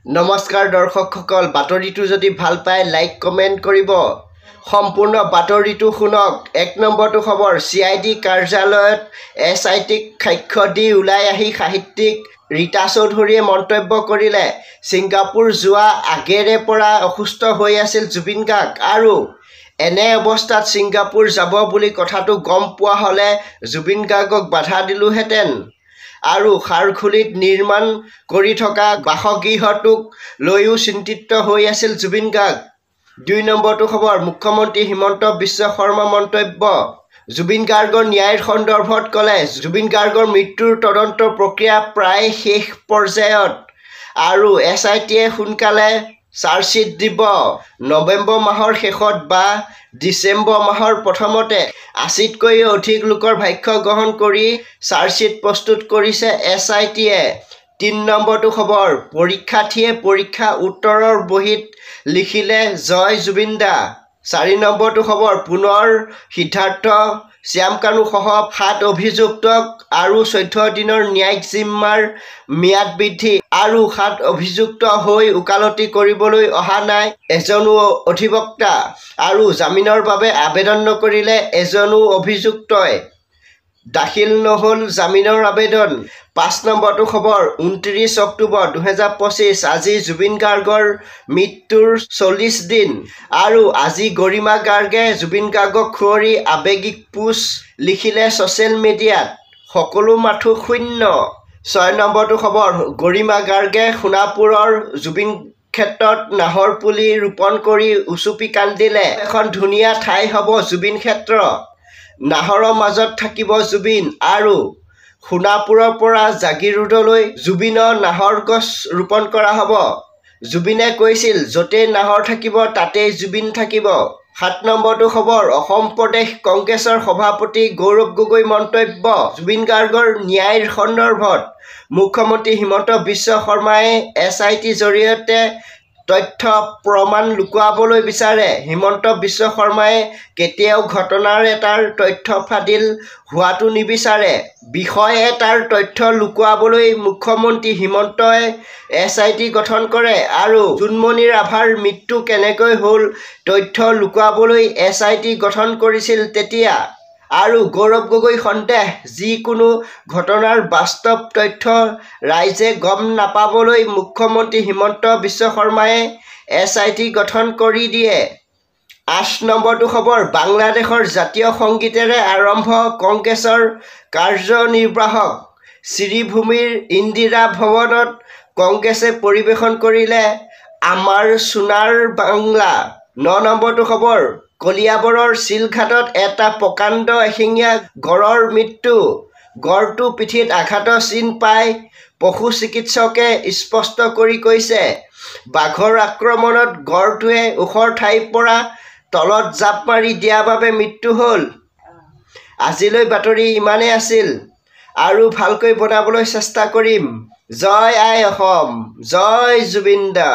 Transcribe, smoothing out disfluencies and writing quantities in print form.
নমস্কাৰ দৰ্শকসকল, বাতৰিটো যদি ভাল পায় লাইক কমেণ্ট কৰিব। সম্পূৰ্ণ বাতৰিটো শুনক। 1 নম্বৰটো খবৰ, CID কাৰ্যালয়ত SITক সাক্ষ্য দি ওলাই আহি সাহিত্যিক ৰীতা চৌধুৰীয়ে মন্তব্য কৰিলে, ছিংগাপুৰ যোৱা আগেৰে পৰা অসুস্থ হৈ আছিল জুবিন গাৰ্গ আৰু এনে অৱস্থাত ছিংগাপুৰ যাব বুলি কথাটো গম পোৱা হ'লে জুবিন গাৰ্গক বাধা দিলোহেঁতেন আৰু খাৰঘুলিত নিৰ্মাণ কৰি থকা বাসগৃহটোক লৈও চিন্তিত হৈ আছিল জুবিন গাৰ্গ। 2 নম্বৰটো খবৰ, মুখ্যমন্ত্ৰী হিমন্ত বিশ্ব শৰ্মা মন্তব্য। জুবিন গাৰ্গৰ ন্যায়ৰ সন্দৰ্ভত ক'লে, জুবিন গাৰ্গৰ মৃত্যুৰ তদন্ত প্ৰক্ৰিয়া প্ৰায় শেষ পৰ্যায়ত আৰু SITয়ে সোনকালে চাৰ্জশ্বীট দিব। নৱেম্বৰ মাহৰ শেষত বা ডিচেম্বৰ মাহৰ প্ৰথমতে 80তকৈও অধিক লোকৰ সাক্ষ্য গ্ৰহণ কৰি চাৰ্জশ্বীট প্ৰস্তুত কৰিছে SITয়ে। 3 নম্বৰটো খবৰ, পৰীক্ষাৰ্থীয়ে পৰীক্ষা উত্তৰৰ বহীত লিখিলে জয় জুবিন দা। 4 নম্বৰটো খবৰ, পুনৰ সিদ্ধাৰ্থ শ্যামকানু সহ 7 অভিযুক্তক আৰু 14 দিনৰ ন্যায়িক জিম্মাৰ ম্যাদ বৃদ্ধি আৰু 7 অভিযুক্ত হৈ ওকালতি কৰিবলৈ অহা নাই এজনো অধিবক্তা আৰু জামিনৰ বাবে আবেদন নকৰিলে এজনো অভিযুক্তই। দাখিল নহ'ল জামিনৰ আবেদন। 5 নম্বৰটো খবৰ, 29 অক্টোবৰ 2025 আজি জুবিন গাৰ্গৰ মৃত্যুৰ 40 দিন আৰু আজি গৰিমা গাৰ্গে জুবিন গাৰ্গক সুঁৱৰি আৱেগিক পোষ্ট লিখিলে ছ'চিয়েল মিডিয়াত, সকলো মাথো শূন্য। 6 নম্বৰটো খবৰ, গৰিমা গাৰ্গে সোণাপুৰৰ জুবিন ক্ষেত্ৰত নাহৰ পুলি ৰোপণ কৰি উচুপি কান্দিলে, এখন ধুনীয়া ঠাই হ'ব জুবিন ক্ষেত্ৰ, নাহৰৰ মাজত থাকিব জুবিন আৰু সোণাপুৰৰ পৰা জাগিৰোডলৈ জুবিনৰ নাহৰ গছ ৰোপণ কৰা হ'ব। জুবিনে কৈছিল, য'তেই নাহৰ থাকিব তাতেই জুবিন থাকিব। 7 নম্বৰটো খবৰ, অসম প্ৰদেশ কংগ্ৰেছৰ সভাপতি গৌৰৱ গগৈ মন্তব্য। জুবিন গাৰ্গৰ ন্যায়ৰ সন্দৰ্ভত মুখ্যমন্ত্ৰী হিমন্ত বিশ্ব শৰ্মাই SITৰ জৰিয়তে তথ্য প্ৰমাণ লুকুৱাবলৈ বিচাৰে। হিমন্ত বিশ্ব শৰ্মাই কেতিয়াও ঘটনাৰ এটাৰ তথ্য ফাদিল হোৱাটো নিবিচাৰে। বিষয় এটাৰ তথ্য লুকুৱাবলৈ মুখ্যমন্ত্ৰী হিমন্তই SIT গঠন কৰে আৰু জোনমণি ৰাভাৰ মৃত্যু কেনেকৈ হ'ল তথ্য লুকুৱাবলৈ SIT গঠন কৰিছিল তেতিয়া। আৰু গৌৰৱ গগৈ সন্দেহ, যিকোনো ঘটনাৰ বাস্তৱ তথ্য ৰাইজে গম নাপাবলৈ মুখ্যমন্ত্ৰী হিমন্ত বিশ্ব শৰ্মাই SIT গঠন কৰি দিয়ে। 8 নম্বৰটো খবৰ, বাংলাদেশৰ জাতীয় সংগীতেৰে আৰম্ভ কংগ্ৰেছৰ কাৰ্যনিৰ্বাহক শ্ৰীভূমিৰ ইন্দিৰা ভৱনত কংগ্ৰেছে পৰিৱেশন কৰিলে আমাৰ সোণাৰ বাংলা। 9 নম্বৰটো খবৰ, কলিয়াবৰৰ চিলঘাটত এটা প্ৰকাণ্ড এশিঙীয়া গড়ৰ মৃত্যু। গড়টো পিঠিত আঘাতৰ চিন পাই পশু চিকিৎসকে স্পষ্ট কৰি কৈছে, বাঘৰ আক্ৰমণত গড়টোৱে ওখৰ ঠাইৰ পৰা তলত জাপ মাৰি দিয়াৰ বাবে মৃত্যু হ'ল। আজিলৈ বাতৰি ইমানেই আছিল আৰু ভালকৈ বনাবলৈ চেষ্টা কৰিম। জয় আই অসম, জয় জুবিন দা।